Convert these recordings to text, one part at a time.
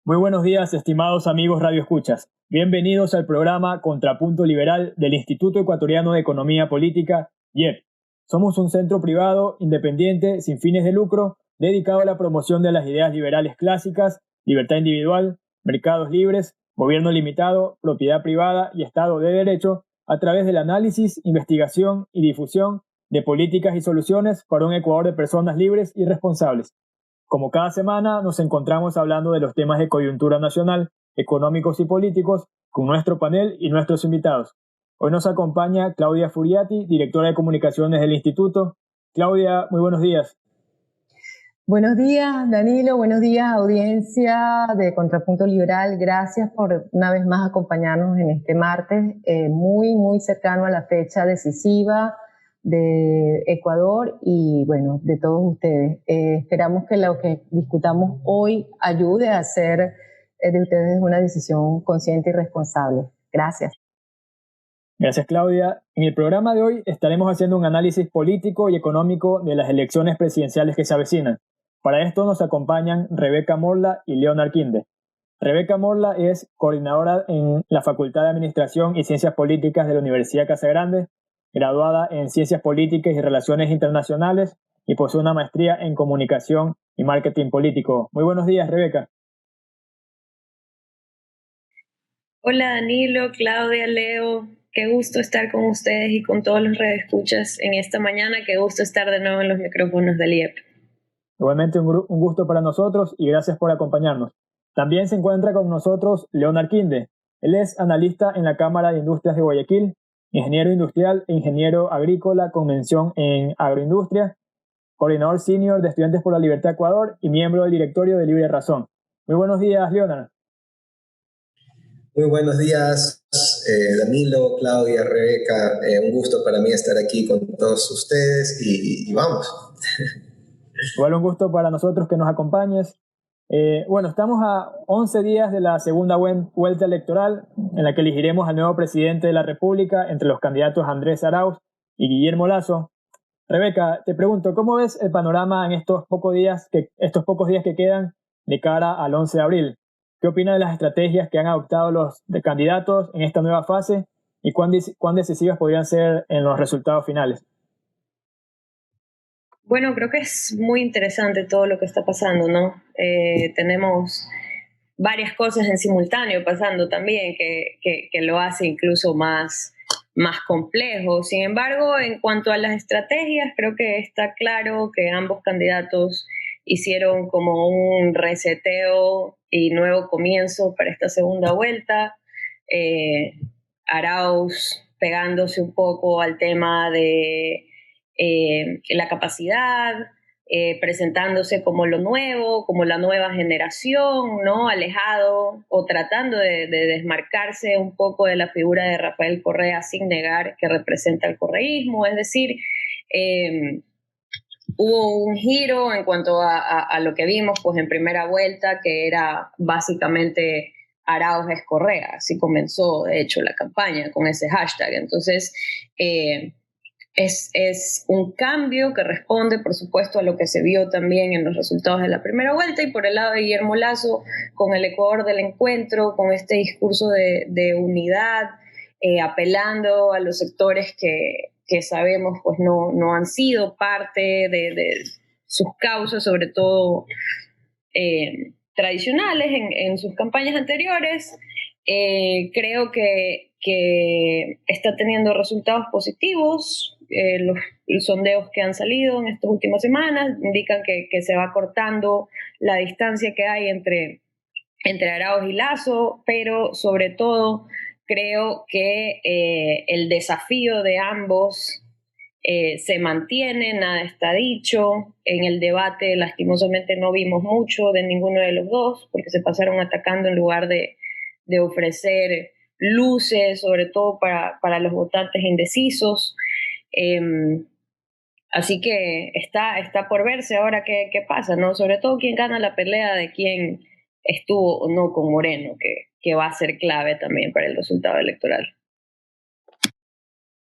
Muy buenos días, estimados amigos Radio Escuchas. Bienvenidos al programa Contrapunto Liberal del Instituto Ecuatoriano de Economía Política, IEP. Somos un centro privado, independiente, sin fines de lucro, dedicado a la promoción de las ideas liberales clásicas, libertad individual, mercados libres, gobierno limitado, propiedad privada y Estado de Derecho, a través del análisis, investigación y difusión de políticas y soluciones para un Ecuador de personas libres y responsables. Como cada semana, nos encontramos hablando de los temas de coyuntura nacional, económicos y políticos, con nuestro panel y nuestros invitados. Hoy nos acompaña Claudia Furiati, directora de comunicaciones del Instituto. Claudia, muy buenos días. Buenos días, Danilo. Buenos días, audiencia de Contrapunto Liberal. Gracias por una vez más acompañarnos en este martes, muy cercano a la fecha decisiva de Ecuador y, bueno, de todos ustedes. Esperamos que lo que discutamos hoy ayude a hacer de ustedes una decisión consciente y responsable. Gracias. Gracias, Claudia. En el programa de hoy estaremos haciendo un análisis político y económico de las elecciones presidenciales que se avecinan. Para esto nos acompañan Rebeca Morla y Leonard Quinde. Rebeca Morla es coordinadora en la Facultad de Administración y Ciencias Políticas de la Universidad Casagrande, graduada en Ciencias Políticas y Relaciones Internacionales y posee una maestría en Comunicación y Marketing Político. Muy buenos días, Rebeca. Hola Danilo, Claudia, Leo, qué gusto estar con ustedes y con todos los radioescuchas en esta mañana, qué gusto estar de nuevo en los micrófonos del IEP. Igualmente un gusto para nosotros y gracias por acompañarnos. También se encuentra con nosotros Leonard Quinde. Él es analista en la Cámara de Industrias de Guayaquil, ingeniero industrial e ingeniero agrícola con mención en agroindustria, coordinador senior de Estudiantes por la Libertad Ecuador y miembro del directorio de Libre Razón. Muy buenos días, Leonard. Muy buenos días, Danilo, Claudia, Rebeca. Un gusto para mí estar aquí con todos ustedes y vamos. Igual un gusto para nosotros que nos acompañes. Bueno, estamos a 11 días de la segunda vuelta electoral en la que elegiremos al nuevo presidente de la República entre los candidatos Andrés Arauz y Guillermo Lasso. Rebeca, te pregunto, ¿cómo ves el panorama en estos pocos días que quedan de cara al 11 de abril? ¿Qué opinas de las estrategias que han adoptado los candidatos en esta nueva fase y cuán decisivas podrían ser en los resultados finales? Bueno, creo que es muy interesante todo lo que está pasando, ¿no? Tenemos varias cosas en simultáneo pasando también que lo hace incluso más complejo. Sin embargo, en cuanto a las estrategias, creo que está claro que ambos candidatos hicieron como un reseteo y nuevo comienzo para esta segunda vuelta. Arauz pegándose un poco al tema de la capacidad, presentándose como lo nuevo, como la nueva generación, ¿no? Alejado o tratando de desmarcarse un poco de la figura de Rafael Correa sin negar que representa el correísmo, es decir, hubo un giro en cuanto a lo que vimos pues en primera vuelta, que era básicamente Arauz es Correa, así comenzó de hecho la campaña con ese hashtag, entonces es un cambio que responde, por supuesto, a lo que se vio también en los resultados de la primera vuelta, y por el lado de Guillermo Lasso, con el Ecuador del encuentro, con este discurso de unidad, apelando a los sectores que sabemos pues no han sido parte de sus causas, sobre todo tradicionales en sus campañas anteriores. Creo que está teniendo resultados positivos. Los sondeos que han salido en estas últimas semanas indican que se va cortando la distancia que hay entre Arauz y Lasso, pero sobre todo creo que el desafío de ambos se mantiene, nada está dicho. En el debate lastimosamente no vimos mucho de ninguno de los dos, porque se pasaron atacando en lugar de ofrecer luces, sobre todo para los votantes indecisos. Así que está por verse ahora qué pasa, ¿no? Sobre todo quién gana la pelea de quién estuvo o no con Moreno, que va a ser clave también para el resultado electoral.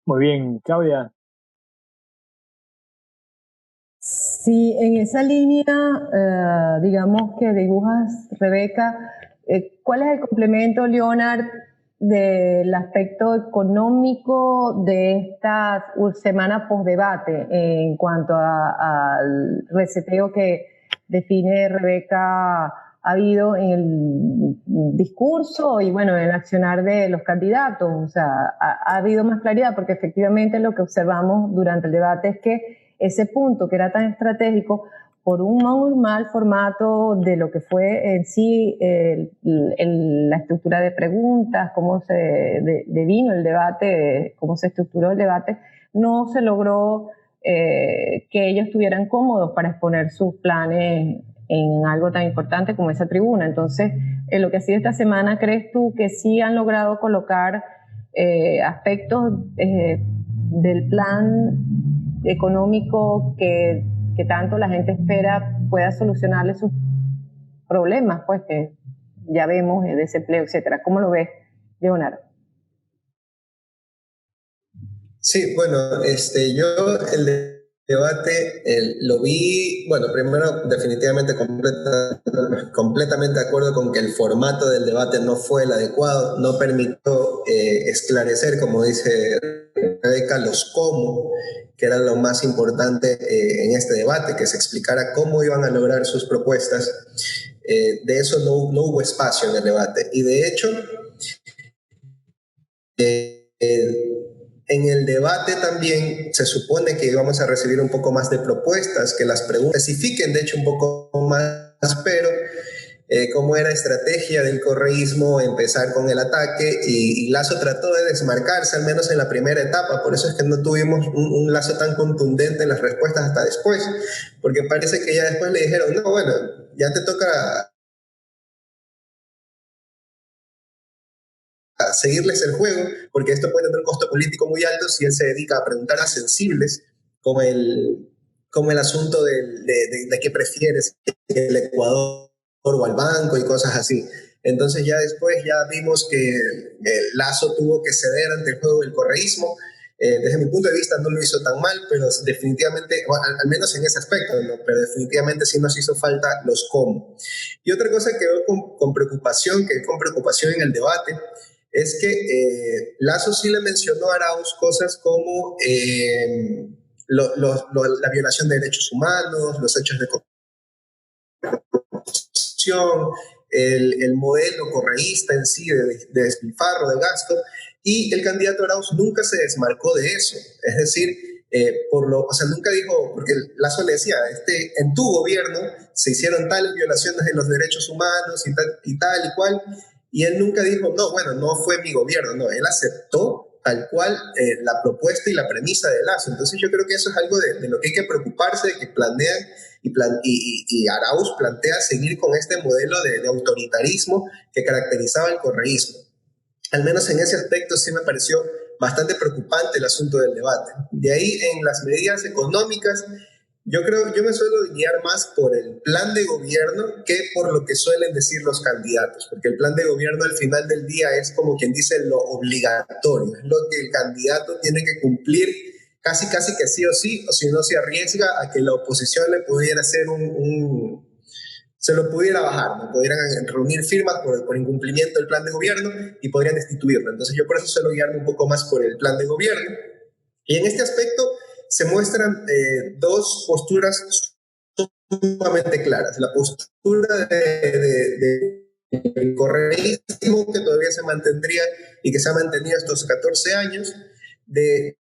Muy bien, Claudia. Sí, en esa línea, digamos que dibujas, Rebeca, ¿cuál es el complemento, Leonard, del aspecto económico de esta semana post-debate en cuanto al reseteo que define Rebeca ha habido en el discurso y bueno, en el accionar de los candidatos? O sea, ha habido más claridad porque efectivamente lo que observamos durante el debate es que ese punto que era tan estratégico, por un mal formato de lo que fue en sí la estructura de preguntas, cómo se devino el debate, cómo se estructuró el debate, no se logró que ellos estuvieran cómodos para exponer sus planes en algo tan importante como esa tribuna. Entonces, en lo que ha sido esta semana, ¿crees tú que sí han logrado colocar aspectos del plan económico que tanto la gente espera pueda solucionarle sus problemas, pues que ya vemos, el desempleo, etcétera? ¿Cómo lo ves, Leonardo? Sí, bueno, yo el debate lo vi, bueno, primero definitivamente completamente de acuerdo con que el formato del debate no fue el adecuado, no permitió esclarecer, como dice Rebeca, los cómo, que era lo más importante en este debate, que se explicara cómo iban a lograr sus propuestas. De eso no hubo espacio en el debate. Y de hecho, en el debate también se supone que íbamos a recibir un poco más de propuestas, que las preguntas especifiquen de hecho un poco más, pero como era estrategia del correísmo empezar con el ataque y Lasso trató de desmarcarse al menos en la primera etapa, por eso es que no tuvimos un Lasso tan contundente en las respuestas hasta después, porque parece que ya después le dijeron, no, bueno, ya te toca a seguirles el juego, porque esto puede tener un costo político muy alto si él se dedica a preguntar a sensibles, como el asunto de qué prefieres, el Ecuador o al banco y cosas así. Entonces ya después ya vimos que Lasso tuvo que ceder ante el juego del correísmo. Desde mi punto de vista no lo hizo tan mal, pero definitivamente, bueno, al menos en ese aspecto, ¿no? Pero definitivamente sí nos hizo falta los cómo. Y otra cosa que veo con preocupación, que con preocupación en el debate, es que Lasso sí le mencionó a Arauz cosas como la violación de derechos humanos, los hechos de corrupción, el modelo correísta en sí de despilfarro, de gasto, y el candidato Arauz nunca se desmarcó de eso. Es decir, o sea, nunca dijo, porque Lasso le decía, en tu gobierno se hicieron tales violaciones de los derechos humanos y tal y cual, y él nunca dijo, no, bueno, no fue mi gobierno, no, él aceptó tal cual la propuesta y la premisa de Lasso. Entonces yo creo que eso es algo de lo que hay que preocuparse, de que planean y Arauz plantea seguir con este modelo de autoritarismo que caracterizaba el correísmo. Al menos en ese aspecto sí me pareció bastante preocupante el asunto del debate. De ahí en las medidas económicas, yo me suelo guiar más por el plan de gobierno que por lo que suelen decir los candidatos, porque el plan de gobierno al final del día es como quien dice lo obligatorio, es lo que el candidato tiene que cumplir casi que sí o sí, o si no se arriesga a que la oposición le pudiera hacer se lo pudiera bajar, ¿no? Pudieran reunir firmas por incumplimiento del plan de gobierno y podrían destituirlo. Entonces yo por eso suelo guiarme un poco más por el plan de gobierno. Y en este aspecto se muestran dos posturas sumamente claras. La postura del correísmo, que todavía se mantendría y que se ha mantenido estos 14 años, de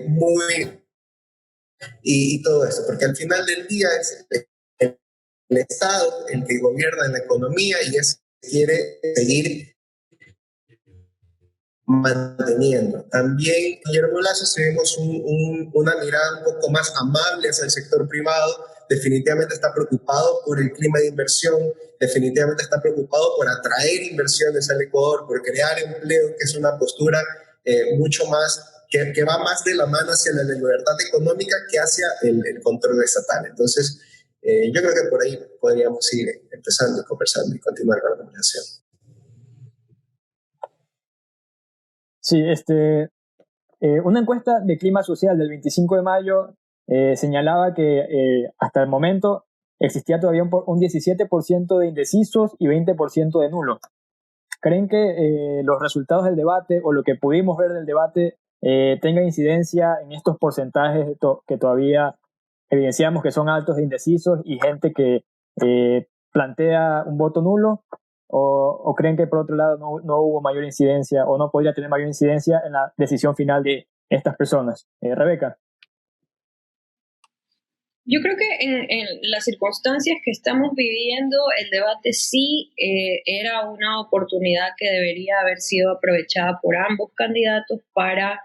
muy y todo eso, porque al final del día es el Estado el que gobierna la economía y es quiere seguir manteniendo. También Guillermo Lasso, si vemos una mirada un poco más amable hacia el sector privado, definitivamente está preocupado por el clima de inversión, definitivamente está preocupado por atraer inversiones al Ecuador, por crear empleo, que es una postura mucho más, que va más de la mano hacia la libertad económica que hacia el control estatal. Entonces, yo creo que por ahí podríamos ir empezando, conversando y continuar con la conversación. Sí, una encuesta de clima social del 25 de mayo señalaba que hasta el momento existía todavía un 17% de indecisos y 20% de nulos. ¿Creen que los resultados del debate o lo que pudimos ver del debate tenga incidencia en estos porcentajes que todavía evidenciamos que son altos de indecisos y gente que plantea un voto nulo? ¿O creen que por otro lado no hubo mayor incidencia o no podría tener mayor incidencia en la decisión final de estas personas? Rebeca. Yo creo que en las circunstancias que estamos viviendo, el debate sí era una oportunidad que debería haber sido aprovechada por ambos candidatos para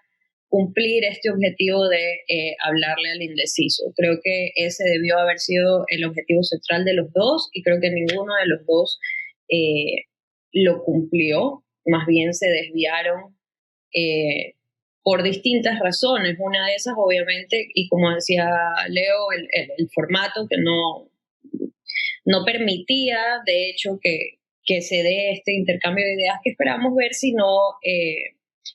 cumplir este objetivo de hablarle al indeciso. Creo que ese debió haber sido el objetivo central de los dos y creo que ninguno de los dos lo cumplió, más bien se desviaron por distintas razones. Una de esas, obviamente, y como decía Leo, el formato que no permitía, de hecho, que se dé este intercambio de ideas que esperamos ver, sino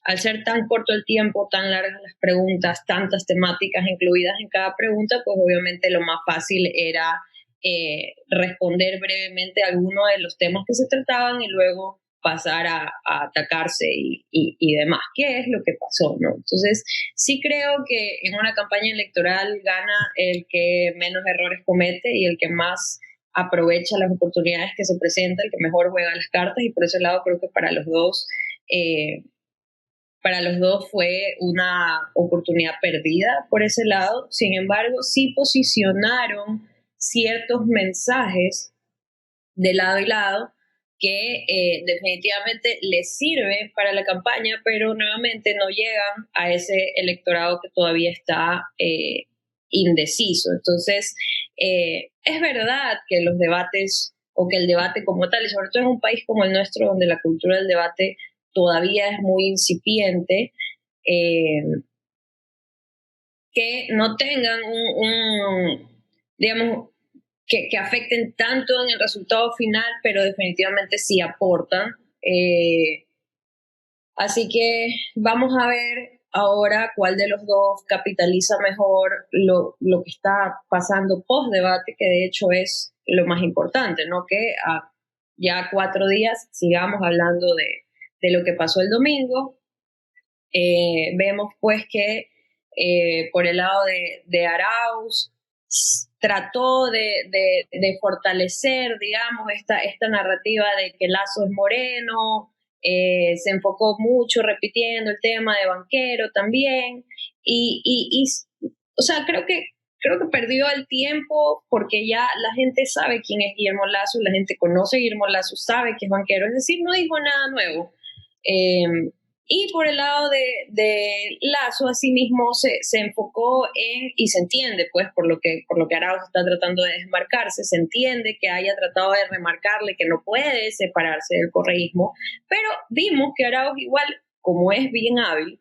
al ser tan corto el tiempo, tan largas las preguntas, tantas temáticas incluidas en cada pregunta, pues obviamente lo más fácil era responder brevemente a alguno de los temas que se trataban y luego pasar a atacarse y demás, ¿qué es lo que pasó, ¿no? Entonces, sí creo que en una campaña electoral gana el que menos errores comete y el que más aprovecha las oportunidades que se presentan, el que mejor juega las cartas, y por ese lado creo que para los dos fue una oportunidad perdida por ese lado. Sin embargo, sí posicionaron ciertos mensajes de lado y lado que definitivamente les sirven para la campaña, pero nuevamente no llegan a ese electorado que todavía está indeciso. Entonces, es verdad que los debates, o que el debate como tal, y sobre todo en un país como el nuestro, donde la cultura del debate todavía es muy incipiente, que no tengan digamos, que afecten tanto en el resultado final, pero definitivamente sí aportan. Así que vamos a ver ahora cuál de los dos capitaliza mejor lo que está pasando post-debate, que de hecho es lo más importante, ¿no? Que ya 4 días sigamos hablando de lo que pasó el domingo. Vemos pues que por el lado de Arauz trató de fortalecer, digamos, esta narrativa de que Lasso es moreno, se enfocó mucho repitiendo el tema de banquero también, o sea, creo que perdió el tiempo porque ya la gente sabe quién es Guillermo Lasso, la gente conoce a Guillermo Lasso, sabe que es banquero, es decir, no dijo nada nuevo. Y por el lado de Lasso, asimismo, se enfocó y se entiende, pues, por lo que Arauz está tratando de desmarcarse, se entiende que haya tratado de remarcarle que no puede separarse del correísmo, pero vimos que Arauz igual, como es bien hábil,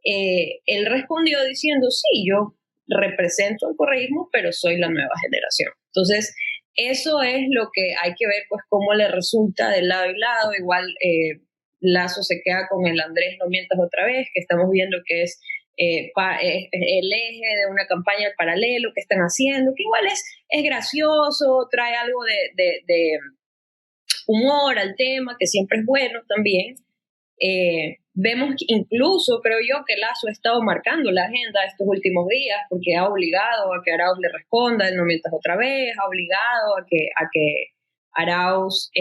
él respondió diciendo, sí, yo represento al correísmo, pero soy la nueva generación. Entonces, eso es lo que hay que ver, pues, cómo le resulta de lado y lado. Igual Lasso se queda con el Andrés no mientas otra vez, que estamos viendo que es el eje de una campaña al paralelo que están haciendo, que igual es gracioso, trae algo de humor al tema, que siempre es bueno también. Vemos que incluso, creo yo, que Lasso ha estado marcando la agenda estos últimos días porque ha obligado a que Arauz le responda el no mientas otra vez, ha obligado a que Arauz,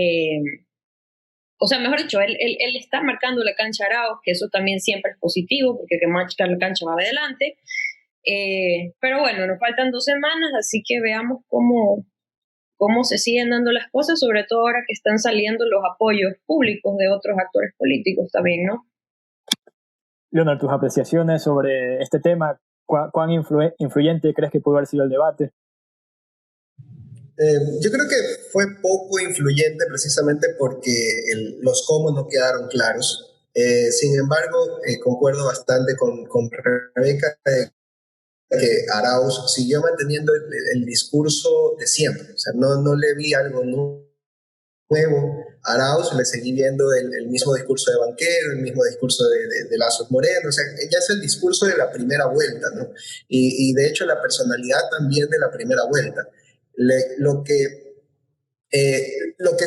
o sea, mejor dicho, él está marcando la cancha a Arauz, que eso también siempre es positivo porque que marca la cancha va adelante. Pero bueno, nos faltan 2 semanas, así que veamos cómo se siguen dando las cosas, sobre todo ahora que están saliendo los apoyos públicos de otros actores políticos también, ¿no? Leonard, tus apreciaciones sobre este tema, ¿cuán influyente crees que pudo haber sido el debate? Yo creo que fue poco influyente precisamente porque los cómo no quedaron claros. Sin embargo, concuerdo bastante con Rebeca que Arauz siguió manteniendo el discurso de siempre. O sea, no le vi algo nuevo nuevo Arauz, le seguí viendo el mismo discurso de Banquero, el mismo discurso de Lazos Moreno, o sea, ya es el discurso de la primera vuelta, ¿no? Y de hecho la personalidad también de la primera vuelta. Lo que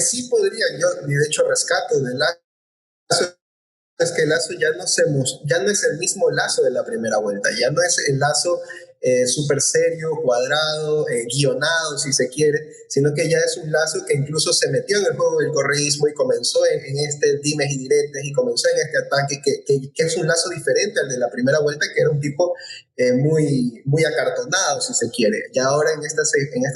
sí podría yo, y de hecho rescato de Lazo, es que Lazo ya no es el mismo Lazo de la primera vuelta, ya no es el Lazo súper serio, cuadrado, guionado, si se quiere, sino que ya es un Lazo que incluso se metió en el juego del correísmo y comenzó en este dimes y diretes y comenzó en este ataque que es un Lazo diferente al de la primera vuelta, que era un tipo muy acartonado, si se quiere. Ya ahora en esta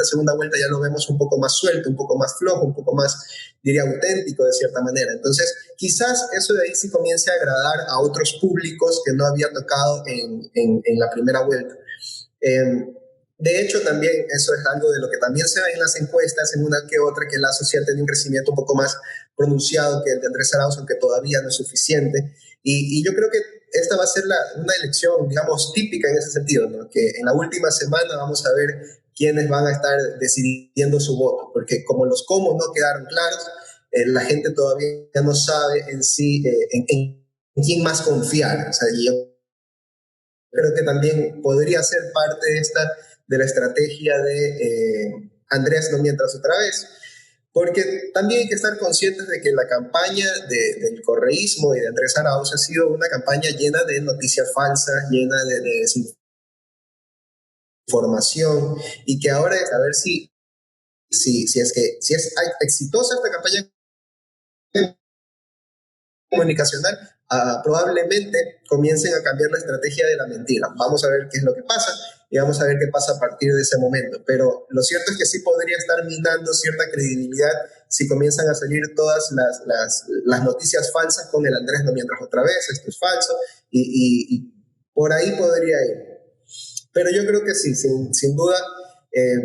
segunda vuelta ya lo vemos un poco más suelto, un poco más flojo, un poco más, diría, auténtico de cierta manera. Entonces, quizás eso de ahí sí comience a agradar a otros públicos que no había tocado en la primera vuelta. De hecho, también eso es algo de lo que también se ve en las encuestas, en una que otra, que Lazo sí ha tenido un crecimiento un poco más pronunciado que el de Andrés Arauz, aunque todavía no es suficiente. Y yo creo que esta va a ser una elección, digamos, típica en ese sentido, ¿no? Que en la última semana vamos a ver quiénes van a estar decidiendo su voto, porque como los cómo no quedaron claros, la gente todavía no sabe en sí en quién más confiar. O sea, yo creo que también podría ser parte de la estrategia de Andrés no mientras otra vez, porque también hay que estar conscientes de que la campaña del correísmo y de Andrés Arauz ha sido una campaña llena de noticias falsas, llena de desinformación, y que ahora es a ver si es exitosa esta campaña comunicacional, probablemente comiencen a cambiar la estrategia de la mentira. Vamos a ver qué es lo que pasa y vamos a ver qué pasa a partir de ese momento. Pero lo cierto es que sí podría estar minando cierta credibilidad si comienzan a salir todas las noticias falsas con el Andrés no mientras otra vez, esto es falso, y por ahí podría ir. Pero yo creo que sí, sin duda,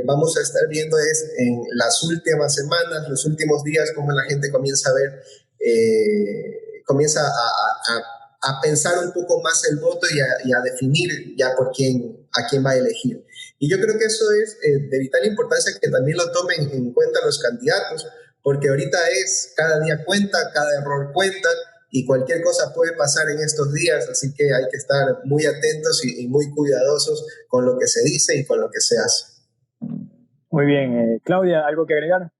vamos a estar viendo en las últimas semanas, los últimos días, cómo la gente comienza a ver, comienza a pensar un poco más el voto y a definir ya a quién va a elegir. Y yo creo que eso es de vital importancia que también lo tomen en cuenta los candidatos, porque ahorita cada día cuenta, cada error cuenta, y cualquier cosa puede pasar en estos días, así que hay que estar muy atentos y muy cuidadosos con lo que se dice y con lo que se hace. Muy bien. Claudia, ¿algo que agregar?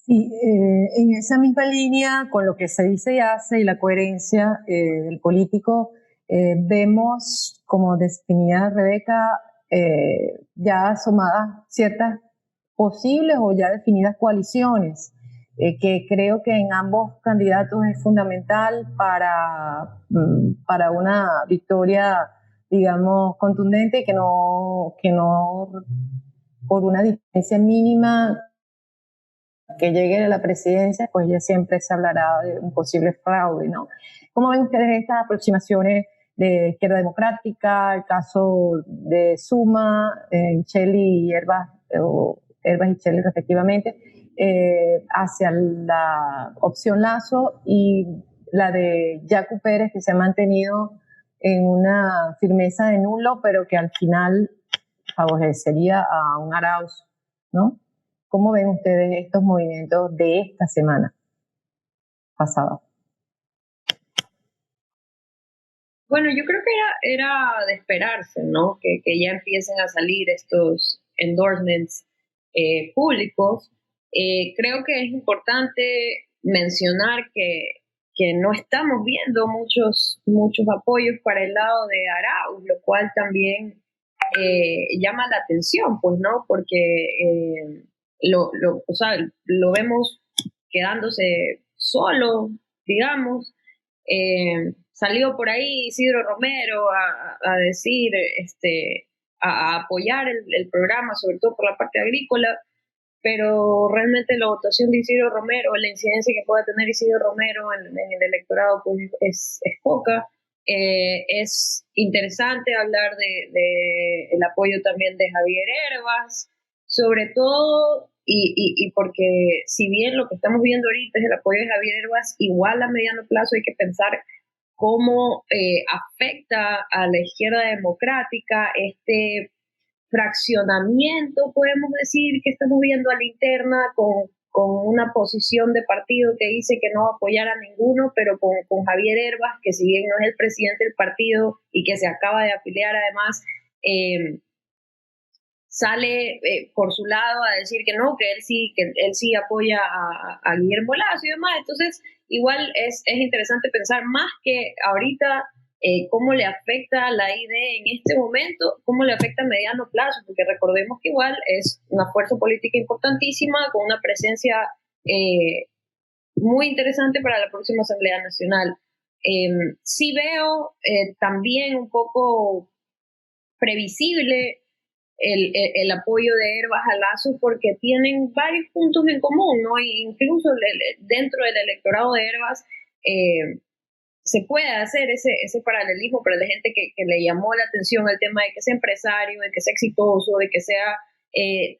Sí, en esa misma línea, con lo que se dice y hace y la coherencia del político, vemos, como definía Rebeca, ya asomadas ciertas posibles o ya definidas coaliciones, que creo que en ambos candidatos es fundamental para una victoria, digamos, contundente, que no por una diferencia mínima que llegue a la presidencia, pues ya siempre se hablará de un posible fraude, ¿no? ¿Cómo ven ustedes estas aproximaciones de Izquierda Democrática, el caso de Suma, Chely y Herbas, o Herbas y Chely respectivamente, hacia la opción Lazo, y la de Yacu Pérez, que se ha mantenido en una firmeza de nulo, pero que al final favorecería a un Arauz, ¿no? ¿Cómo ven ustedes estos movimientos de esta semana pasada? Bueno, yo creo que era de esperarse, ¿no? Que ya empiecen a salir estos endorsements públicos. Creo que es importante mencionar que no estamos viendo muchos apoyos para el lado de Arauz, lo cual también llama la atención, pues, ¿no? Porque o sea, lo vemos quedándose solo, digamos. Salió por ahí Isidro Romero a decir, a apoyar el programa, sobre todo por la parte agrícola, pero realmente la votación de Isidro Romero, la incidencia que pueda tener Isidro Romero en el electorado, pues es poca. Es interesante hablar de el apoyo también de Javier Herbas, sobre todo, y porque si bien lo que estamos viendo ahorita es el apoyo de Javier Herbas, igual a mediano plazo hay que pensar cómo afecta a la izquierda democrática este fraccionamiento, podemos decir, que estamos viendo a la interna con una posición de partido que dice que no va a apoyar a ninguno, pero con Javier Hervas, que si bien no es el presidente del partido y que se acaba de afiliar además, sale por su lado a decir que no, que él sí apoya a Guillermo Lasso y demás. Entonces, igual es interesante pensar más que ahorita cómo le afecta la ID en este momento, cómo le afecta a mediano plazo, porque recordemos que igual es una fuerza política importantísima, con una presencia muy interesante para la próxima Asamblea Nacional. Sí veo también un poco previsible el apoyo de Hervas a Lasso, porque tienen varios puntos en común, ¿no? E incluso dentro del electorado de Hervas se puede hacer ese paralelismo para la gente que le llamó la atención el tema de que sea empresario, de que sea exitoso, de que sea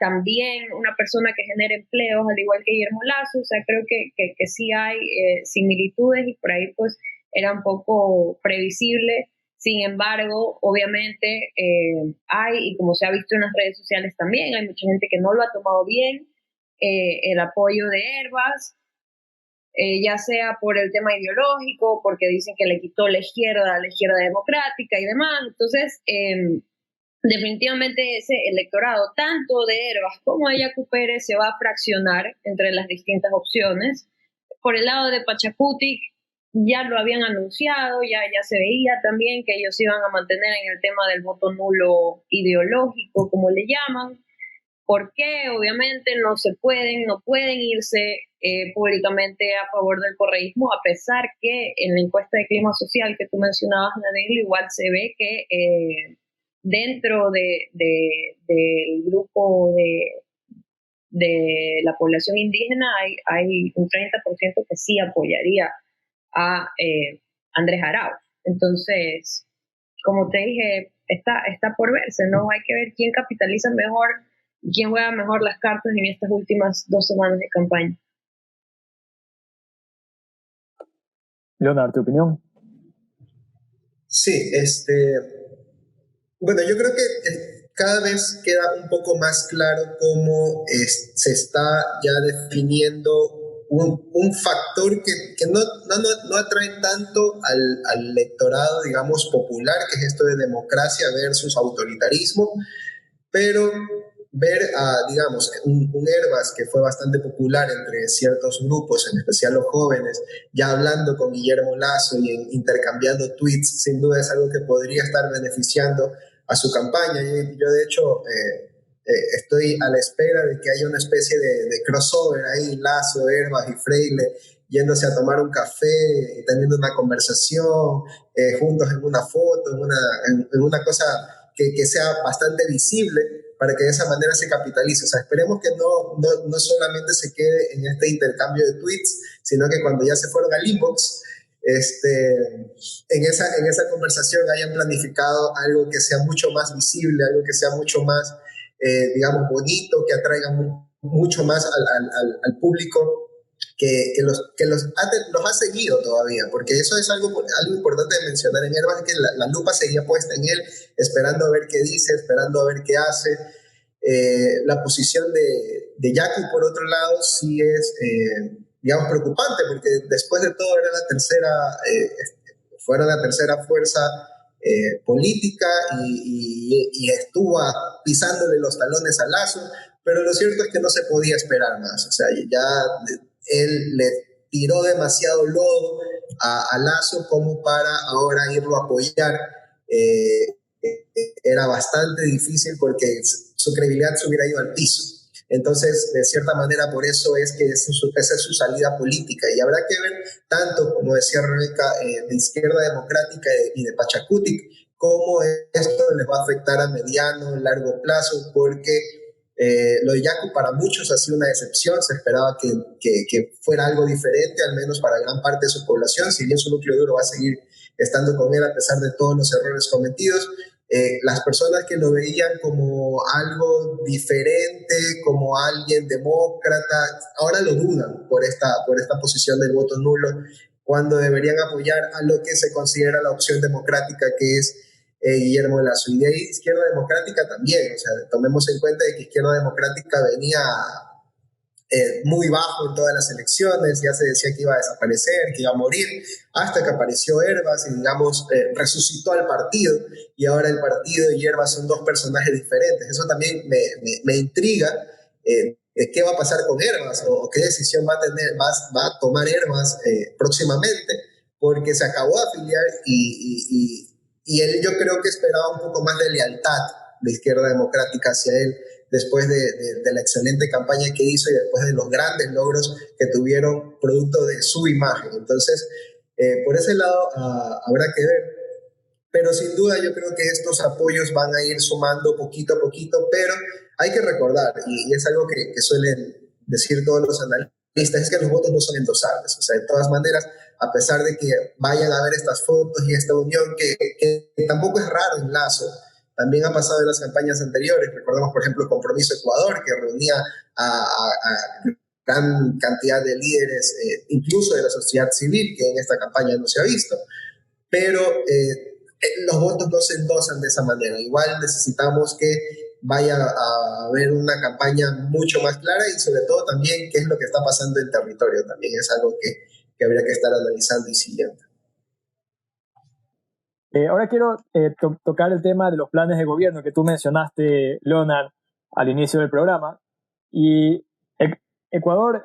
también una persona que genere empleos, al igual que Guillermo Lasso. O sea, creo que sí hay similitudes, y por ahí pues era un poco previsible. Sin embargo, obviamente hay, y como se ha visto en las redes sociales también, hay mucha gente que no lo ha tomado bien, el apoyo de Hervas, ya sea por el tema ideológico, porque dicen que le quitó la izquierda democrática y demás. Entonces, definitivamente ese electorado, tanto de Hervas como de Yacu Pérez, se va a fraccionar entre las distintas opciones. Por el lado de Pachacutic, ya lo habían anunciado, ya se veía también que ellos iban a mantener en el tema del voto nulo ideológico, como le llaman, porque obviamente no pueden irse públicamente a favor del correísmo, a pesar que en la encuesta de clima social que tú mencionabas, Danilo, igual se ve que dentro del grupo de la población indígena hay un 30% que sí apoyaría a Andrés Arauz. Entonces, como te dije, está por verse, ¿no? Hay que ver quién capitaliza mejor y quién juega mejor las cartas en estas últimas 2 semanas de campaña. Leonardo, ¿tu opinión? Sí, bueno, yo creo que cada vez queda un poco más claro cómo se está ya definiendo un factor que no atrae tanto al electorado, digamos, popular, que es esto de democracia versus autoritarismo, pero ver digamos, un Hervas que fue bastante popular entre ciertos grupos, en especial los jóvenes, ya hablando con Guillermo Lasso y intercambiando tweets, sin duda es algo que podría estar beneficiando a su campaña. Yo de hecho, estoy a la espera de que haya una especie de crossover ahí, Lasso, Hervas y Freile, yéndose a tomar un café, teniendo una conversación, juntos en una foto, en una cosa que sea bastante visible, para que de esa manera se capitalice. O sea, esperemos que no solamente se quede en este intercambio de tweets, sino que cuando ya se fueron al inbox, en esa conversación hayan planificado algo que sea mucho más visible, algo que sea mucho más, digamos, bonito, que atraiga mucho más al público que los ha seguido todavía, porque eso es algo importante de mencionar en Hervas, que la lupa seguía puesta en él, esperando a ver qué dice, esperando a ver qué hace. La posición de Yacu, por otro lado, sí es, digamos, preocupante, porque después de todo era fuera la tercera fuerza política y estuvo pisándole los talones a Lasso, pero lo cierto es que no se podía esperar más. O sea, ya él le tiró demasiado lodo a Lasso como para ahora irlo a apoyar. Era bastante difícil porque su credibilidad se hubiera ido al piso. Entonces, de cierta manera, por eso es que esa es su salida política. Y habrá que ver tanto, como decía Rebeca, de Izquierda Democrática y de Pachacutic, cómo esto les va a afectar a mediano, largo plazo, porque lo de Yacu para muchos ha sido una decepción. Se esperaba que fuera algo diferente, al menos para gran parte de su población, si bien su núcleo duro va a seguir estando con él a pesar de todos los errores cometidos. Las personas que lo veían como algo diferente, como alguien demócrata, ahora lo dudan por esta posición del voto nulo, cuando deberían apoyar a lo que se considera la opción democrática, que es Guillermo Lasso. Y de ahí Izquierda Democrática también. O sea, tomemos en cuenta de que Izquierda Democrática venía muy bajo en todas las elecciones, ya se decía que iba a desaparecer, que iba a morir, hasta que apareció Herbas y, digamos, resucitó al partido, y ahora el partido y Herbas son dos personajes diferentes. Eso también me intriga, qué va a pasar con Herbas, o qué decisión va a tomar Herbas próximamente, porque se acabó de afiliar y él, yo creo que esperaba un poco más de lealtad de Izquierda Democrática hacia él, después de la excelente campaña que hizo y después de los grandes logros que tuvieron producto de su imagen. Entonces, por ese lado habrá que ver. Pero sin duda yo creo que estos apoyos van a ir sumando poquito a poquito, pero hay que recordar, y es algo que suelen decir todos los analistas, es que los votos no son endosables. O sea, de todas maneras, a pesar de que vayan a ver estas fotos y esta unión, que tampoco es raro en Lazo, también ha pasado en las campañas anteriores. Recordemos, por ejemplo, Compromiso Ecuador, que reunía a gran cantidad de líderes, incluso de la sociedad civil, que en esta campaña no se ha visto. Pero los votos no se endosan de esa manera. Igual necesitamos que vaya a haber una campaña mucho más clara, y sobre todo también qué es lo que está pasando en territorio. También es algo que habría que estar analizando y siguiendo. Ahora quiero tocar el tema de los planes de gobierno que tú mencionaste, Leonard, al inicio del programa. Y Ecuador,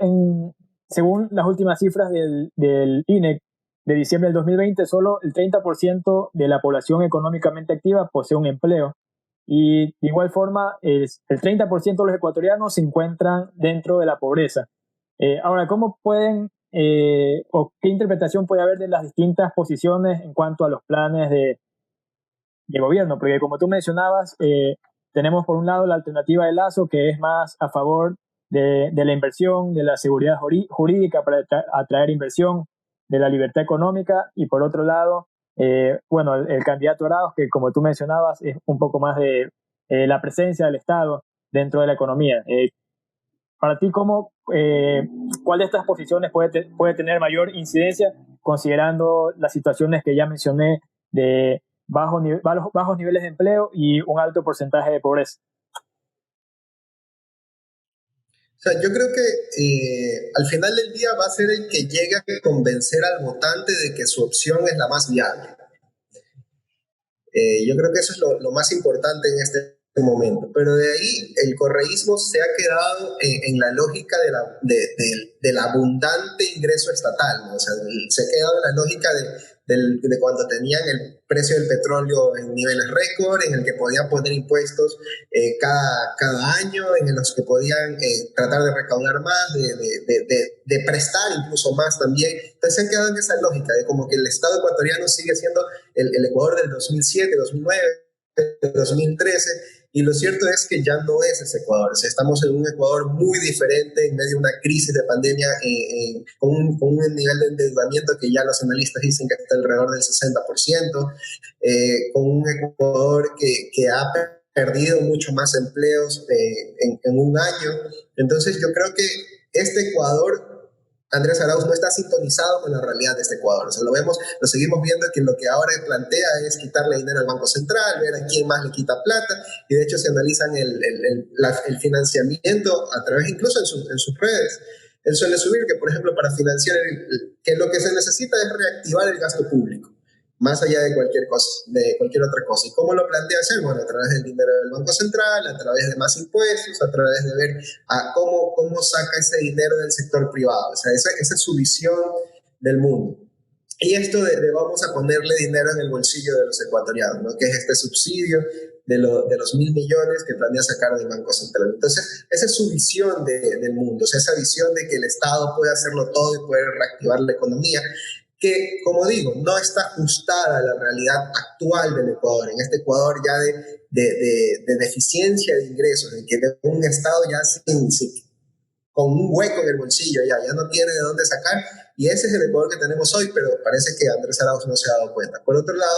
según las últimas cifras del INEC de diciembre del 2020, solo el 30% de la población económicamente activa posee un empleo. Y de igual forma, el 30% de los ecuatorianos se encuentran dentro de la pobreza. Ahora, ¿cómo pueden o qué interpretación puede haber de las distintas posiciones en cuanto a los planes de gobierno? Porque como tú mencionabas, tenemos por un lado la alternativa de Lazo, que es más a favor de la inversión, de la seguridad jurídica para atraer inversión, de la libertad económica, y por otro lado, bueno, el candidato Arauz, que como tú mencionabas es un poco más de la presencia del Estado dentro de la economía. Para ti, ¿cuál de estas posiciones puede tener mayor incidencia, considerando las situaciones que ya mencioné de bajos niveles de empleo y un alto porcentaje de pobreza? O sea, yo creo que al final del día va a ser el que llegue a convencer al votante de que su opción es la más viable. Yo creo que eso es lo más importante en este momento. Pero de ahí el correísmo se ha quedado en la lógica del abundante ingreso estatal, ¿no? O sea, se ha quedado en la lógica de cuando tenían el precio del petróleo en niveles récord, en el que podían poner impuestos cada año, en los que podían tratar de recaudar más, de prestar incluso más también. Entonces se han quedado en esa lógica de como que el Estado ecuatoriano sigue siendo el Ecuador del 2007, 2009, 2013, y lo cierto es que ya no es ese Ecuador. O sea, estamos en un Ecuador muy diferente, en medio de una crisis de pandemia, con un nivel de endeudamiento que ya los analistas dicen que está alrededor del 60%, con un Ecuador que ha perdido mucho más empleos en un año. Entonces yo creo que este Ecuador, Andrés Arauz, no está sintonizado con la realidad de este Ecuador. O sea, lo seguimos viendo, que lo que ahora plantea es quitarle dinero al Banco Central, ver a quién más le quita plata, y de hecho se analizan el financiamiento a través, incluso en sus redes. Él suele subir que, por ejemplo, para financiar, que lo que se necesita es reactivar el gasto público, más allá de cualquier otra cosa. ¿Y cómo lo plantea hacer? Bueno, a través del dinero del Banco Central, a través de más impuestos, a través de ver cómo saca ese dinero del sector privado. O sea, esa es su visión del mundo. Y esto de vamos a ponerle dinero en el bolsillo de los ecuatorianos, ¿no? Que es este subsidio de los 1.000 millones que planea sacar del Banco Central. Entonces, esa es su visión del mundo, o sea, esa visión de que el Estado puede hacerlo todo y puede reactivar la economía, que, como digo, no está ajustada a la realidad actual del Ecuador, en este Ecuador ya de deficiencia de ingresos, en que un Estado ya con un hueco en el bolsillo, ya no tiene de dónde sacar, y ese es el Ecuador que tenemos hoy, pero parece que Andrés Arauz no se ha dado cuenta. Por otro lado,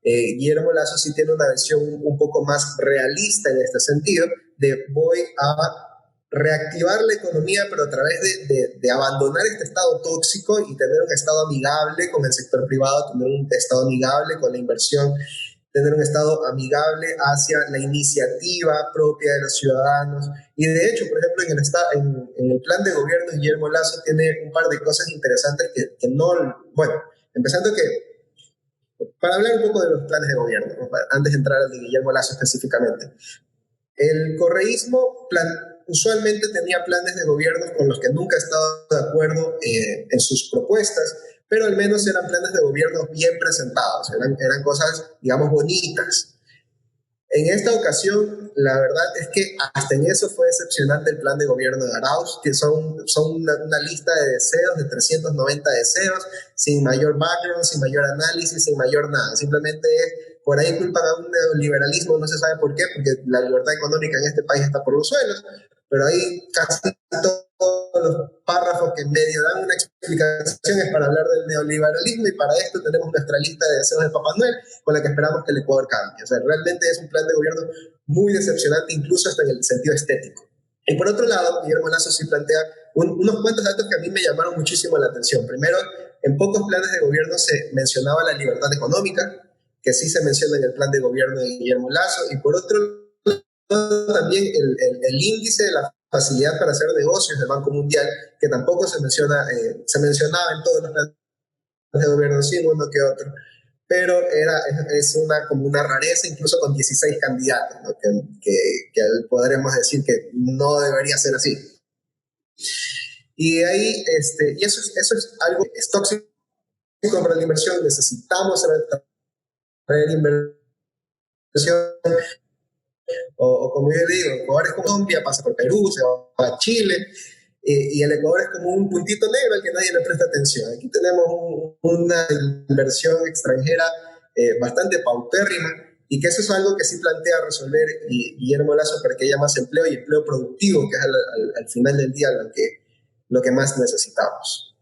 Guillermo Lasso sí tiene una visión un poco más realista en este sentido, de voy a reactivar la economía, pero a través de abandonar este estado tóxico y tener un estado amigable con el sector privado, tener un estado amigable con la inversión tener un Estado amigable hacia la iniciativa propia de los ciudadanos. Y de hecho, por ejemplo, en el plan de gobierno, Guillermo Lasso tiene un par de cosas interesantes que no, bueno, empezando que, para hablar un poco de los planes de gobierno, ¿no? Antes de entrar al de Guillermo Lasso específicamente, el correísmo usualmente tenía planes de gobierno con los que nunca estaba de acuerdo en sus propuestas, pero al menos eran planes de gobierno bien presentados, eran cosas, digamos, bonitas. En esta ocasión, la verdad es que hasta en eso fue decepcionante el plan de gobierno de Arauz, que son una lista de deseos, de 390 deseos, sin mayor background, sin mayor análisis, sin mayor nada. Simplemente por ahí culpan a un neoliberalismo, no se sabe por qué, porque la libertad económica en este país está por los suelos, pero ahí casi todos los párrafos que en medio dan una explicación es para hablar del neoliberalismo, y para esto tenemos nuestra lista de deseos de Papá Noel con la que esperamos que el Ecuador cambie. O sea, realmente es un plan de gobierno muy decepcionante, incluso hasta en el sentido estético. Y por otro lado, Guillermo Lasso sí plantea unos cuantos datos que a mí me llamaron muchísimo la atención. Primero, en pocos planes de gobierno se mencionaba la libertad económica, que sí se menciona en el plan de gobierno de Guillermo Lasso, y por otro lado también el índice de la facilidad para hacer negocios del Banco Mundial, que tampoco se mencionaba en todos los planes de gobierno, sí, en uno que otro, pero es como una rareza, incluso con 16 candidatos, ¿no? que podremos decir que no debería ser así. Y ahí, y eso es algo que es tóxico para la inversión. Necesitamos traer inversión, o como yo le digo, Ecuador es Colombia, pasa por Perú, se va a Chile, y el Ecuador es como un puntito negro al que nadie le presta atención. Aquí tenemos una inversión extranjera bastante paupérrima, y que eso es algo que sí plantea resolver Guillermo Lasso para que haya más empleo y empleo productivo, que es al final del día lo que más necesitamos.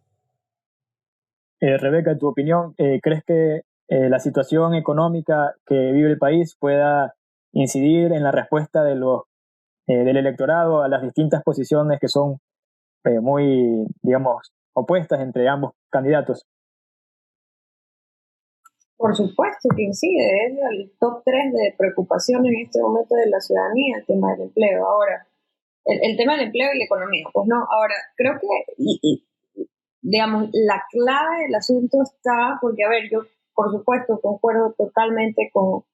Rebeca, en tu opinión, ¿crees que la situación económica que vive el país pueda incidir en la respuesta del electorado a las distintas posiciones que son muy, digamos, opuestas entre ambos candidatos? Por supuesto que incide, es el top 3 de preocupación en este momento de la ciudadanía, el tema del empleo. Ahora, el tema del empleo y la economía, pues no, ahora, creo que, digamos, la clave del asunto está, porque, a ver, yo, por supuesto, concuerdo totalmente con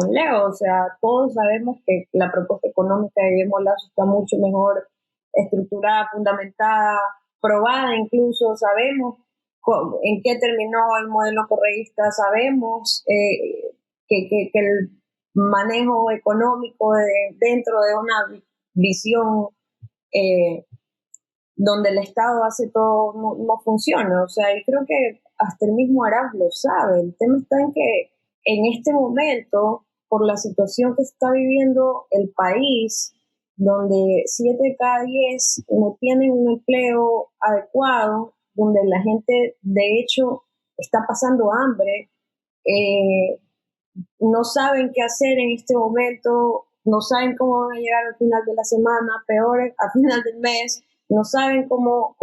Leo, o sea, todos sabemos que la propuesta económica de Guillermo Lasso está mucho mejor estructurada, fundamentada, probada incluso, sabemos en qué terminó el modelo correísta, sabemos que el manejo económico dentro de una visión donde el Estado hace todo no funciona, o sea, y creo que hasta el mismo Arauz lo sabe. El tema está en que en este momento, por la situación que está viviendo el país, donde 7 de cada 10 no tienen un empleo adecuado, donde la gente de hecho está pasando hambre, no saben qué hacer en este momento, no saben cómo van a llegar al final de la semana, peor al final del mes, no saben cómo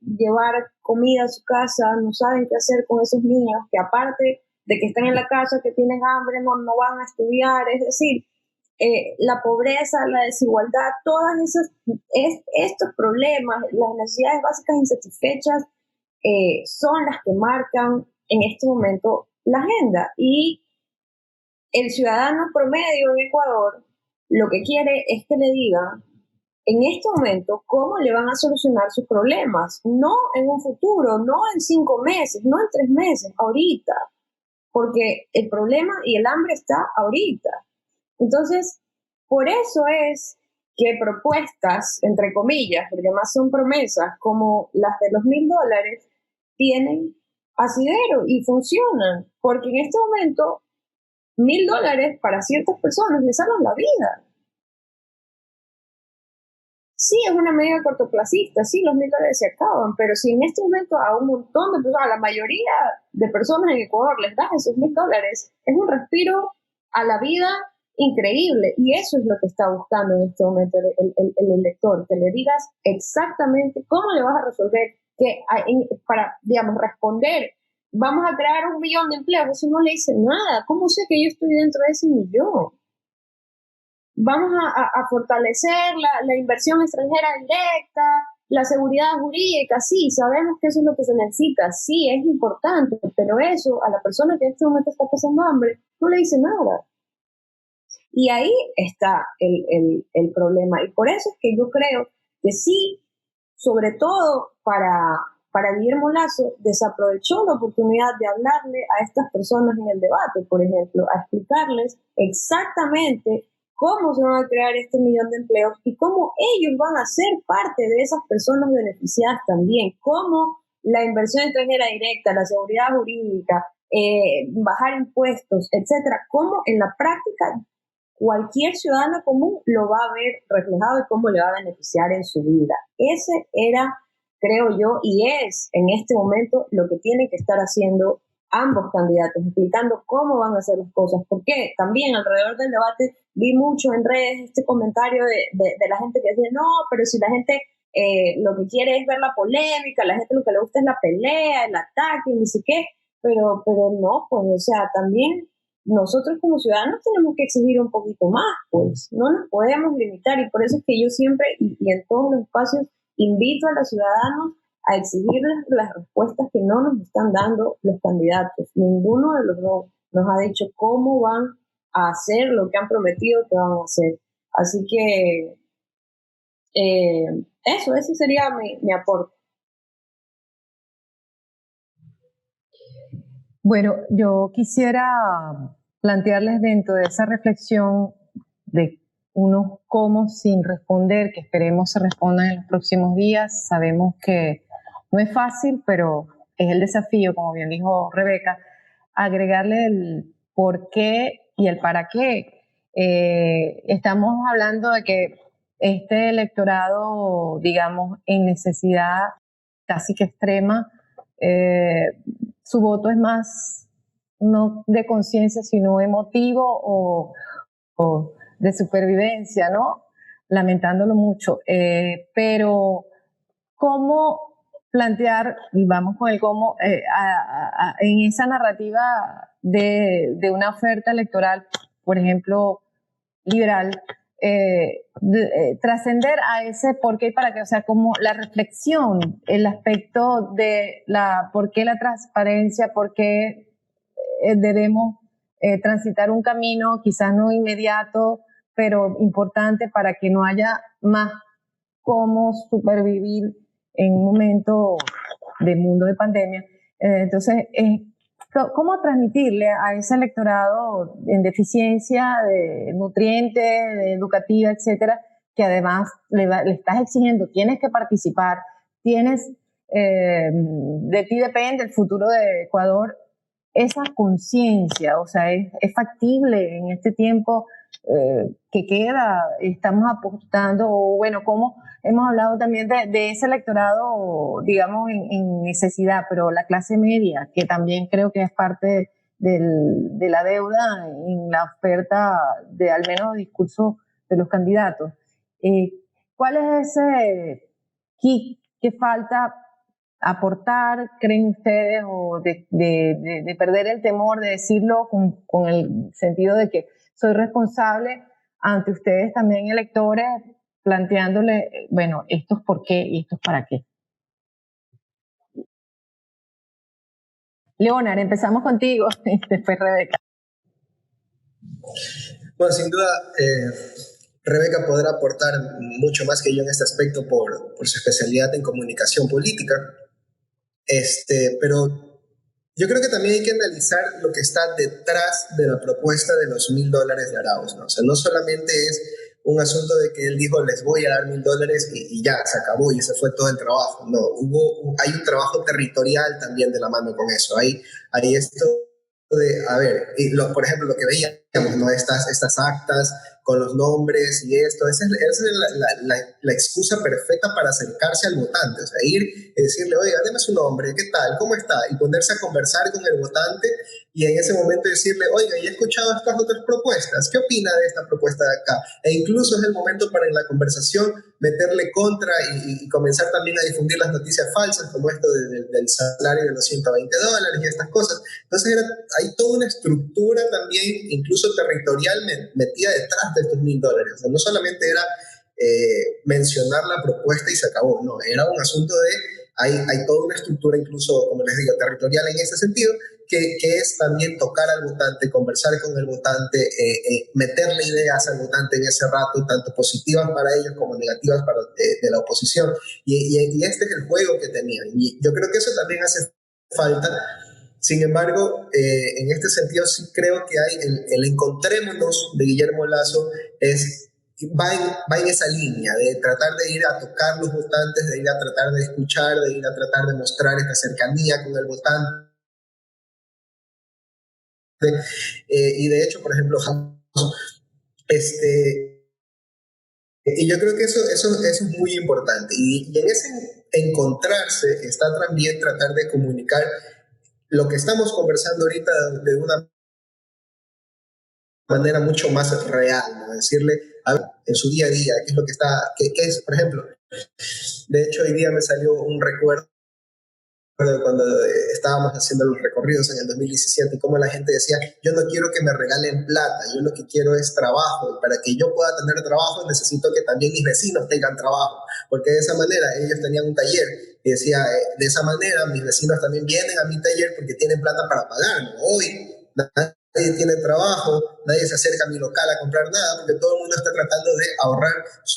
llevar comida a su casa, no saben qué hacer con esos niños que, aparte de que están en la casa, que tienen hambre, no van a estudiar. Es decir, la pobreza, la desigualdad, todos estos problemas, las necesidades básicas insatisfechas son las que marcan en este momento la agenda. Y el ciudadano promedio en Ecuador lo que quiere es que le digan en este momento cómo le van a solucionar sus problemas, no en un futuro, no en 5 meses, no en 3 meses, ahorita, porque el problema y el hambre está ahorita. Entonces, por eso es que propuestas, entre comillas, porque más son promesas, como las de los $1,000, tienen asidero y funcionan, porque en este momento $1,000 para ciertas personas les salvan la vida. Sí, es una medida cortoplacista, sí, los $1,000 se acaban, pero si en este momento a un montón de personas, a la mayoría de personas en Ecuador les das esos $1,000, es un respiro a la vida increíble, y eso es lo que está buscando en este momento el elector, que le digas exactamente cómo le vas a resolver, para, digamos, responder vamos a crear 1 millón de empleos. Eso no le dice nada. ¿Cómo sé que yo estoy dentro de ese millón? Vamos a fortalecer la inversión extranjera directa, la seguridad jurídica. Sí, sabemos que eso es lo que se necesita, sí, es importante, pero eso a la persona que en este momento está pasando hambre no le dice nada. Y ahí está el problema, y por eso es que yo creo que sí, sobre todo para Guillermo Lasso, desaprovechó la oportunidad de hablarle a estas personas en el debate, por ejemplo, a explicarles exactamente cómo se van a crear este millón de empleos y cómo ellos van a ser parte de esas personas beneficiadas también, cómo la inversión extranjera directa, la seguridad jurídica, bajar impuestos, etcétera, cómo en la práctica cualquier ciudadano común lo va a ver reflejado y cómo le va a beneficiar en su vida. Ese era, creo yo, y es en este momento lo que tienen que estar haciendo ambos candidatos, explicando cómo van a hacer las cosas. Porque también alrededor del debate vi mucho en redes este comentario de la gente que decía, no, pero si la gente lo que quiere es ver la polémica, la gente lo que le gusta es la pelea, el ataque, ni sé qué, pero no, pues, o sea, también nosotros como ciudadanos tenemos que exigir un poquito más, pues, no nos podemos limitar, y por eso es que yo siempre, y en todos los espacios, invito a los ciudadanos a exigirles las respuestas que no nos están dando los candidatos. Ninguno de los dos nos ha dicho cómo van a hacer lo que han prometido que van a hacer. Así que ese sería mi aporte. Bueno, yo quisiera plantearles dentro de esa reflexión de unos cómo sin responder, que esperemos se respondan en los próximos días. Sabemos que no es fácil, pero es el desafío, como bien dijo Rebeca, agregarle el por qué y el para qué. Estamos hablando de que este electorado, digamos, en necesidad casi que extrema, su voto es más no de conciencia, sino emotivo o de supervivencia, ¿no? Lamentándolo mucho. Pero, ¿cómo plantear, y vamos con el cómo, en esa narrativa de una oferta electoral, por ejemplo, liberal, trascender a ese por qué y para qué, o sea, como la reflexión, el aspecto de por qué la transparencia, por qué debemos transitar un camino, quizás no inmediato, pero importante para que no haya más cómo supervivir en un momento de mundo de pandemia. Entonces, ¿cómo transmitirle a ese electorado en deficiencia de nutrientes, de educativa, etcétera, que además le estás exigiendo, tienes que participar, de ti depende el futuro de Ecuador, esa conciencia, o sea, es factible en este tiempo que queda, estamos apostando, o bueno, como hemos hablado también de ese electorado, digamos, en necesidad, pero la clase media, que también creo que es parte de la deuda en la oferta de al menos discurso de los candidatos. ¿Cuál es ese kick que falta aportar, creen ustedes, o de perder el temor de decirlo con el sentido de que soy responsable ante ustedes también electores, planteándole, bueno, esto es por qué y esto es para qué? Leonard, empezamos contigo, después Rebeca. Bueno, sin duda, Rebeca podrá aportar mucho más que yo en este aspecto por su especialidad en comunicación política. Pero yo creo que también hay que analizar lo que está detrás de la propuesta de los $1,000 de Arauz, ¿no? O sea, no solamente es un asunto de que él dijo, les voy a dar $1,000 y ya, se acabó y ese fue todo el trabajo. No, hay un trabajo territorial también de la mano con eso. Hay esto de, a ver, por ejemplo, lo que veíamos, ¿no? Estas actas con los nombres y esto. Esa es la excusa perfecta para acercarse al votante, o sea, ir y decirle, oiga, deme su nombre, ¿qué tal? ¿Cómo está? Y ponerse a conversar con el votante y en ese momento decirle, oiga, ¿ya he escuchado estas otras propuestas? ¿Qué opina de esta propuesta de acá? E incluso es el momento para en la conversación meterle contra y comenzar también a difundir las noticias falsas, como esto del salario de los $120 y estas cosas. Entonces hay toda una estructura también, incluso territorial, metida detrás de estos $1,000. O sea, no solamente era mencionar la propuesta y se acabó, no, era un asunto de, hay toda una estructura incluso, como les digo, territorial en ese sentido, que es también tocar al votante, conversar con el votante, meterle ideas al votante en ese rato, tanto positivas para ellos como negativas para de la oposición. Y este es el juego que tenían. Y yo creo que eso también hace falta. Sin embargo, en este sentido sí creo que hay el encontrémonos de Guillermo Lasso va en esa línea de tratar de ir a tocar los votantes, de ir a tratar de escuchar, de ir a tratar de mostrar esta cercanía con el votante. Y de hecho, por ejemplo, y yo creo que eso es muy importante. Y en ese encontrarse está también tratar de comunicar lo que estamos conversando ahorita de una manera mucho más real, ¿no? Decirle a ver, en su día a día qué es lo que está, qué es, por ejemplo, de hecho hoy día me salió un recuerdo cuando estábamos haciendo los recorridos en el 2017 y cómo la gente decía, yo no quiero que me regalen plata, yo lo que quiero es trabajo, y para que yo pueda tener trabajo necesito que también mis vecinos tengan trabajo, porque de esa manera ellos tenían un taller y decía, de esa manera mis vecinos también vienen a mi taller porque tienen plata para pagarme. Hoy nadie tiene trabajo, nadie se acerca a mi local a comprar nada, porque todo el mundo está tratando de ahorrar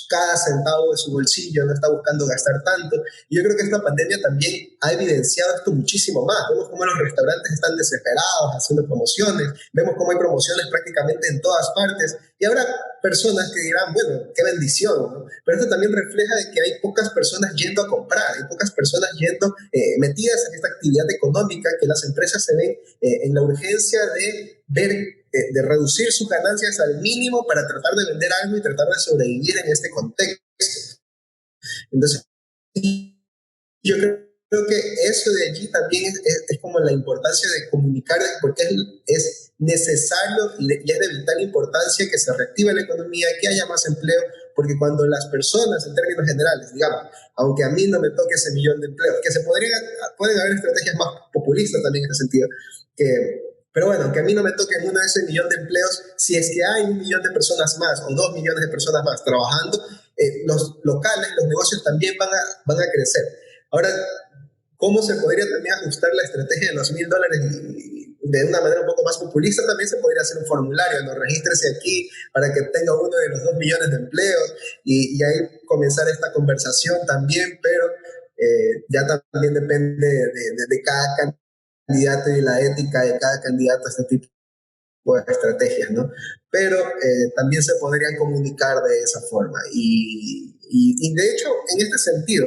cada centavo de su bolsillo, no está buscando gastar tanto. Y yo creo que esta pandemia también ha evidenciado esto muchísimo más. Vemos cómo los restaurantes están desesperados haciendo promociones, vemos cómo hay promociones prácticamente en todas partes, y habrá personas que dirán, bueno, qué bendición, ¿no? Pero esto también refleja de que hay pocas personas yendo a comprar, hay pocas personas yendo metidas en esta actividad económica, que las empresas se ven en la urgencia de ver, de reducir sus ganancias al mínimo para tratar de vender algo y tratar de sobrevivir en este contexto. Entonces, yo creo que eso de allí también es como la importancia de comunicar, porque es necesario y es de vital importancia que se reactive la economía, que haya más empleo, porque cuando las personas, en términos generales, digamos, aunque a mí no me toque ese 1.000.000 de empleos, que pueden haber estrategias más populistas también en ese sentido, pero bueno, que a mí no me toque uno de ese 1.000.000 de empleos, si es que hay 1.000.000 de personas más o 2 millones de personas más trabajando, los locales, los negocios también van a crecer. Ahora, ¿cómo se podría también ajustar la estrategia de los $1.000 de una manera un poco más populista? También se podría hacer un formulario, ¿no? Regístrese aquí para que tenga uno de los 2 millones de empleos y ahí comenzar esta conversación también, pero ya también depende de cada candidato y la ética de cada candidato a este tipo de estrategias, ¿no? Pero también se podrían comunicar de esa forma. Y de hecho, en este sentido,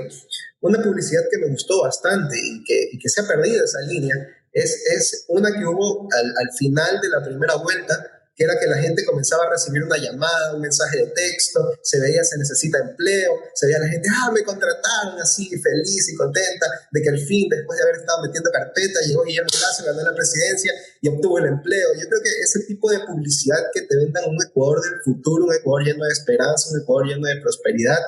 una publicidad que me gustó bastante y que se ha perdido esa línea es una que hubo al final de la primera vuelta, que era que la gente comenzaba a recibir una llamada, un mensaje de texto, se veía se necesita empleo, se veía la gente, me contrataron, así feliz y contenta de que al fin, después de haber estado metiendo carpeta, llegó Guillermo Lasso, ganó la presidencia y obtuvo el empleo. Yo creo que ese tipo de publicidad que te vendan un Ecuador del futuro, un Ecuador lleno de esperanza, un Ecuador lleno de prosperidad,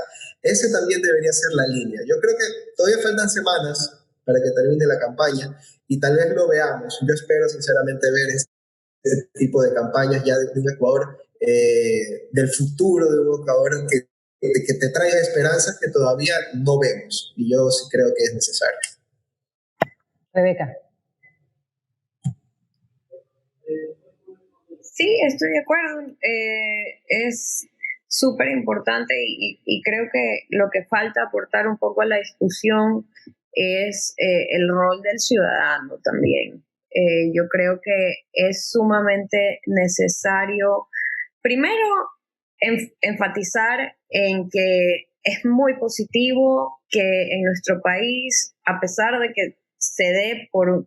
ese también debería ser la línea. Yo creo que todavía faltan semanas para que termine la campaña y tal vez lo veamos. Yo espero sinceramente ver este tipo de campañas ya de un Ecuador del futuro, de un Ecuador que te traiga esperanzas que todavía no vemos. Y yo sí creo que es necesario. Rebeca. Sí, estoy de acuerdo. Es súper importante y creo que lo que falta aportar un poco a la discusión es el rol del ciudadano también. Yo creo que es sumamente necesario, primero, enfatizar en que es muy positivo que en nuestro país, a pesar de que se dé por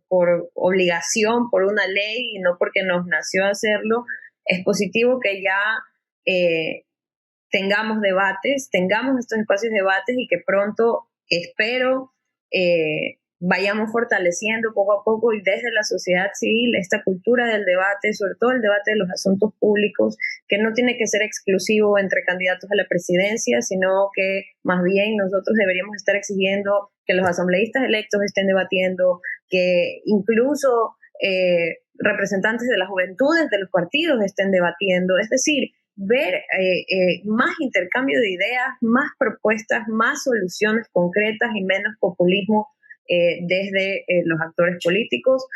obligación, por una ley y no porque nos nació hacerlo, es positivo que ya tengamos debates, tengamos estos espacios de debates y que pronto, espero, vayamos fortaleciendo poco a poco y desde la sociedad civil esta cultura del debate, sobre todo el debate de los asuntos públicos, que no tiene que ser exclusivo entre candidatos a la presidencia, sino que más bien nosotros deberíamos estar exigiendo que los asambleístas electos estén debatiendo, que incluso representantes de las juventudes de los partidos estén debatiendo, es decir, ver más intercambio de ideas, más propuestas, más soluciones concretas y menos populismo desde los actores políticos.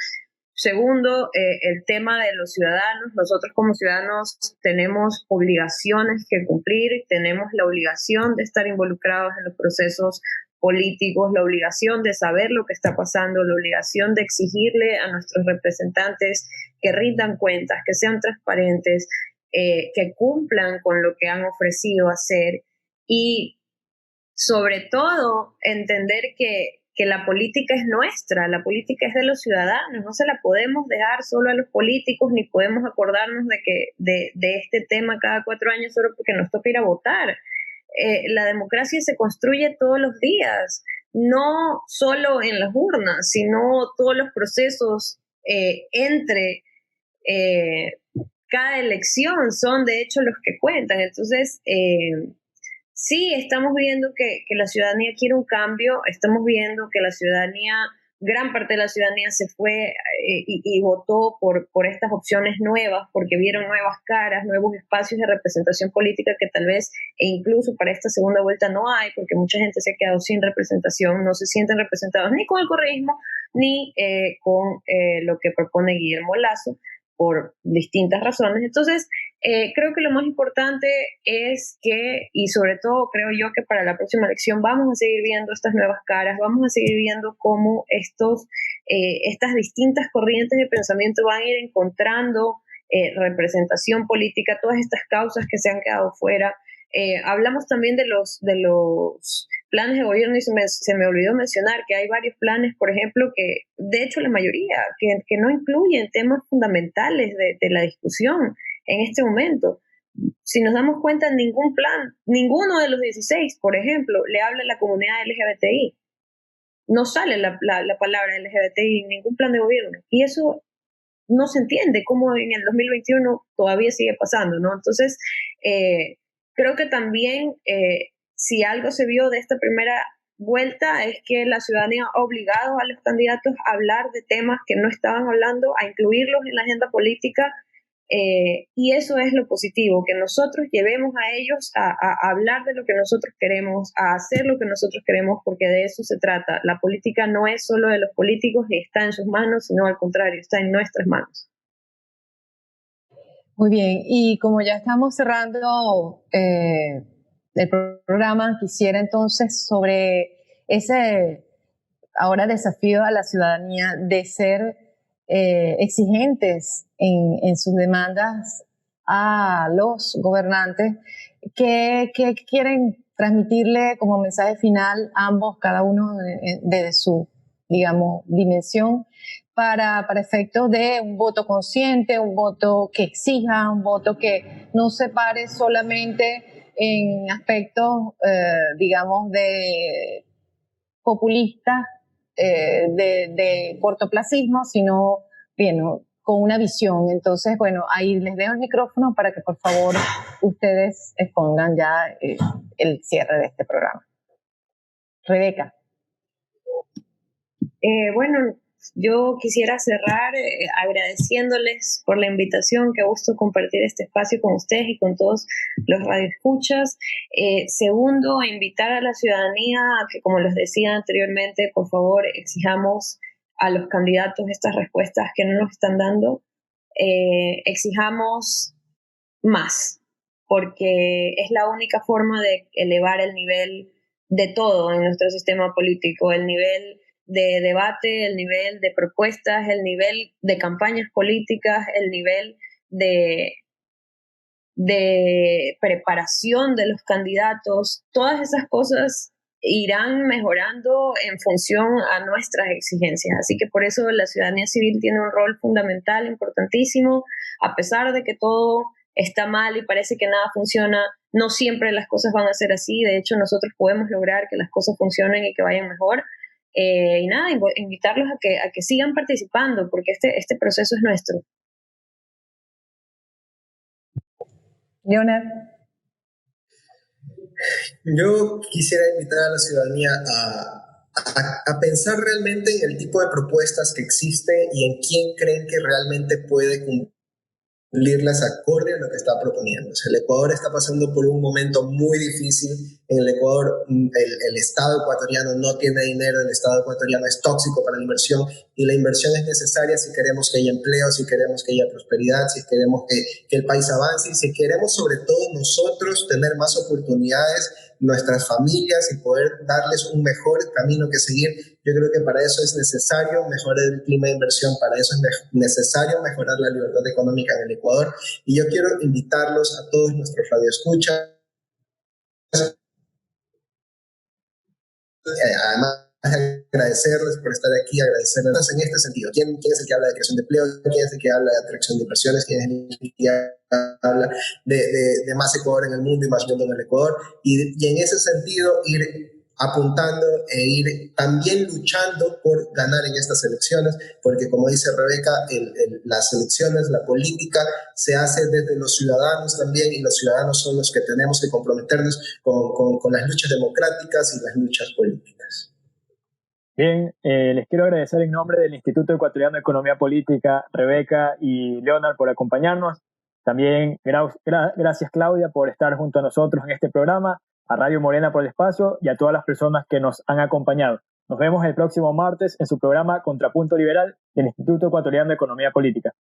Segundo, el tema de los ciudadanos. Nosotros como ciudadanos tenemos obligaciones que cumplir, tenemos la obligación de estar involucrados en los procesos políticos, la obligación de saber lo que está pasando, la obligación de exigirle a nuestros representantes que rindan cuentas, que sean transparentes, que cumplan con lo que han ofrecido hacer y sobre todo entender que la política es nuestra, la política es de los ciudadanos, no se la podemos dejar solo a los políticos ni podemos acordarnos de este tema cada 4 años solo porque nos toca ir a votar. La democracia se construye todos los días, no solo en las urnas, sino todos los procesos entre cada elección son de hecho los que cuentan. Entonces, sí, estamos viendo que la ciudadanía quiere un cambio, estamos viendo que la ciudadanía, gran parte de la ciudadanía se fue y votó por estas opciones nuevas, porque vieron nuevas caras, nuevos espacios de representación política que tal vez, e incluso para esta segunda vuelta no hay, porque mucha gente se ha quedado sin representación, no se sienten representados ni con el correísmo, ni con lo que propone Guillermo Lasso, por distintas razones. Entonces, creo que lo más importante es que, y sobre todo creo yo que para la próxima elección vamos a seguir viendo estas nuevas caras, vamos a seguir viendo cómo estas distintas corrientes de pensamiento van a ir encontrando representación política, todas estas causas que se han quedado fuera. Hablamos también de los planes de gobierno y se me olvidó mencionar que hay varios planes, por ejemplo, que de hecho la mayoría, que no incluyen temas fundamentales de la discusión en este momento. Si nos damos cuenta, ningún plan, ninguno de los 16, por ejemplo, le habla a la comunidad LGBTI. No sale la palabra LGBTI en ningún plan de gobierno. Y eso no se entiende cómo en el 2021 todavía sigue pasando, ¿no? Entonces, creo que también si algo se vio de esta primera vuelta es que la ciudadanía ha obligado a los candidatos a hablar de temas que no estaban hablando, a incluirlos en la agenda política, y eso es lo positivo, que nosotros llevemos a ellos a hablar de lo que nosotros queremos, a hacer lo que nosotros queremos, porque de eso se trata. La política no es solo de los políticos y está en sus manos, sino al contrario, está en nuestras manos. Muy bien, y como ya estamos cerrando el programa, quisiera entonces sobre ese ahora desafío a la ciudadanía de ser exigentes en sus demandas a los gobernantes que quieren transmitirle como mensaje final ambos, cada uno desde su, digamos, dimensión, para efectos de un voto consciente, un voto que exija, un voto que no se pare solamente en aspectos, digamos, de populistas, de cortoplacismo, sino bien, con una visión. Entonces, bueno, ahí les dejo el micrófono para que por favor ustedes expongan ya el cierre de este programa. Rebeca. Bueno, yo quisiera cerrar agradeciéndoles por la invitación, qué gusto compartir este espacio con ustedes y con todos los radioescuchas. Segundo, invitar a la ciudadanía a que, como les decía anteriormente, por favor exijamos a los candidatos estas respuestas que no nos están dando. Exijamos más, porque es la única forma de elevar el nivel de todo en nuestro sistema político, el nivel de debate, el nivel de propuestas, el nivel de campañas políticas, el nivel de preparación de los candidatos. Todas esas cosas irán mejorando en función a nuestras exigencias. Así que por eso la ciudadanía civil tiene un rol fundamental, importantísimo, a pesar de que todo está mal y parece que nada funciona, no siempre las cosas van a ser así. De hecho, nosotros podemos lograr que las cosas funcionen y que vayan mejor. Y nada, invitarlos a que sigan participando, porque este proceso es nuestro. Leonard. Yo quisiera invitar a la ciudadanía a pensar realmente en el tipo de propuestas que existen y en quién creen que realmente puede cumplirlas acorde a lo que está proponiendo. O sea, el Ecuador está pasando por un momento muy difícil. En el Ecuador, el Estado ecuatoriano no tiene dinero, el Estado ecuatoriano es tóxico para la inversión, y la inversión es necesaria si queremos que haya empleo, si queremos que haya prosperidad, si queremos que el país avance, y si queremos sobre todo nosotros tener más oportunidades, nuestras familias, y poder darles un mejor camino que seguir. Yo creo que para eso es necesario mejorar el clima de inversión, para eso es necesario mejorar la libertad económica en el Ecuador, y yo quiero invitarlos a todos nuestros radioescuchas, además agradecerles por estar aquí, agradecerles en este sentido. ¿Quién es el que habla de creación de empleo? ¿Quién es el que habla de atracción de inversiones? ¿Quién es el que habla de más Ecuador en el mundo y más mundo en el Ecuador? Y en ese sentido ir apuntando e ir también luchando por ganar en estas elecciones, porque como dice Rebeca, las elecciones, la política se hace desde los ciudadanos también, y los ciudadanos son los que tenemos que comprometernos con las luchas democráticas y las luchas políticas. Bien, les quiero agradecer en nombre del Instituto Ecuatoriano de Economía Política, Rebeca y Leonard, por acompañarnos. También gracias, Claudia, por estar junto a nosotros en este programa, a Radio Morena por el espacio y a todas las personas que nos han acompañado. Nos vemos el próximo martes en su programa Contrapunto Liberal del Instituto Ecuatoriano de Economía Política.